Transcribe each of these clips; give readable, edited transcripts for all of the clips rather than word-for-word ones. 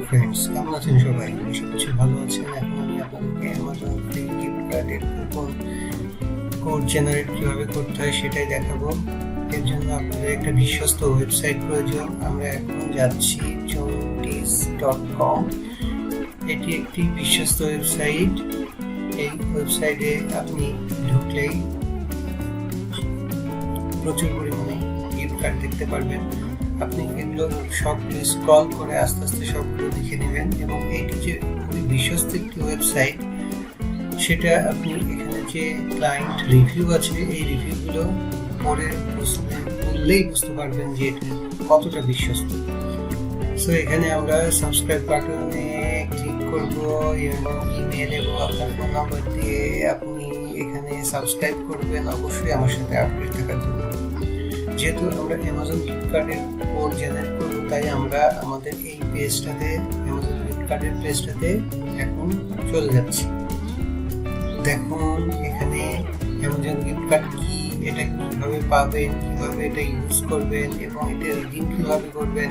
Friends, কেমন আছেন সবাই? আশা করছি ভালো আছেন। এখন আমি আপনাদেরকে অ্যামাজন ফ্রি গিফট কার্ডের কুপন কোড জেনারেট কিভাবে করতে হয় সেটাই দেখাবো। এর জন্য আপনাদের একটা বিশ্বস্ত ওয়েবসাইট প্রয়োজন। আমরা এখন যাচ্ছি jaundice.com। এটি একটি বিশ্বস্ত ওয়েবসাইট। এই ওয়েবসাইটে আপনি ঢুকলেই প্রচুর পরিমাণে গিফট কার্ড দেখতে পারবেন। আপনি এগুলো সবগুলো স্ক্রল করে আস্তে আস্তে সবগুলো দেখে নেবেন, এবং এটি যে খুবই বিশ্বস্ত একটি ওয়েবসাইট সেটা আপনি এখানে যে ক্লায়েন্ট রিভিউ আছে এই রিভিউগুলো পড়ে বললেই বুঝতে পারবেন যে এটা কতটা বিশ্বস্ত। সো এখানে আমরা সাবস্ক্রাইব বাটনে ক্লিক করব এবং ইমেল এবং আপনার ফোন নাম্বার দিয়ে আপনি এখানে সাবস্ক্রাইব করবেন, অবশ্যই আমার সাথে আপডেট থাকার জন্য। যেহেতু আমরা অ্যামাজন গিফট কার্ডের কোড জেনারেট করব, তাই আমরা আমাদের এই পেজটাতে অ্যামাজন গিফট কার্ডের পেজটাতে এখন চলে যাচ্ছি। দেখুন এখানে অ্যামাজন গিফট কার্ড কি, এটা কিভাবে পাবেন, কিভাবে এটা ইউজ করবেন এবং এটা রিডিম কিভাবে করবেন,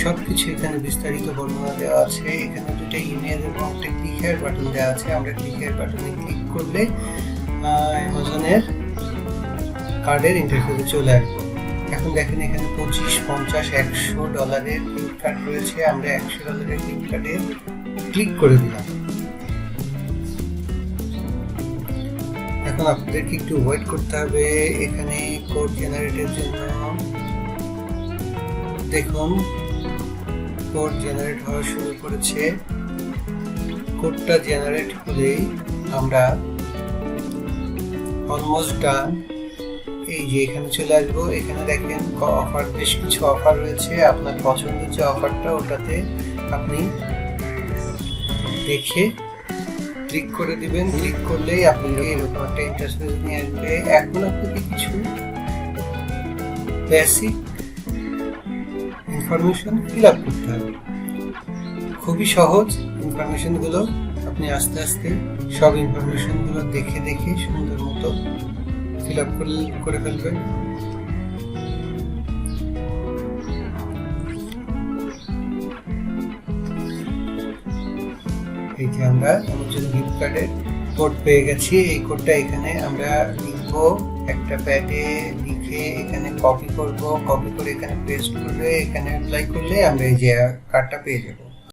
সবকিছু এখানে বিস্তারিত বর্ণনা দেওয়া আছে। এখানে দুটো ইমেল এবং একটা ক্লিক হেয়ার বাটন দেওয়া আছে। আমরা ক্লিক হেয়ার বাটনে ক্লিক করলে অ্যামাজনের কার্ডের ইন্টারফেসে চলে আসবো। এখন দেখেন এখানে $25, $50, $100 গিফট কার্ড রয়েছে। আমরা $100 গিফট কার্ডে ক্লিক করে দিলাম। এখন আপনাদেরকে একটু ওয়েট করতে হবে এখানে কোড জেনারেটের জন্য। দেখুন কোড জেনারেট হওয়া শুরু করেছে। কোডটা জেনারেট হলেই আমরা অলমোস্ট ডান, এই যে এখানে চলে আসবো। এখানে দেখেন অফার, বেশ কিছু অফার রয়েছে। আপনার পছন্দের যে অফারটা ওটাতে আপনি দেখে ক্লিক করে দিবেন। ক্লিক করলেই আপনাকে এরকম একটা ইন্টারফেস নিয়ে আসবে। এখন আপনাকে কিছু বেসিক ইনফরমেশন ফিল আপ করতে হবে। খুবই সহজ ইনফরমেশনগুলো, আপনি আস্তে আস্তে সব ইনফরমেশনগুলো দেখে দেখে সুন্দর মতো ফিল আপ করে ফেলবেন। এই যে আমরা অ্যামাজন গিফট কার্ডের কোড পেয়ে গেছি। এই কোডটা এখানে আমরা লিখবো, একটা প্যাডে লিখে এখানে কপি করব। কপি করে এখানে পেস্ট করলে, এখানে অ্যাপ্লাই করলে আমরা এই যে কার্ডটা পেয়ে যাব।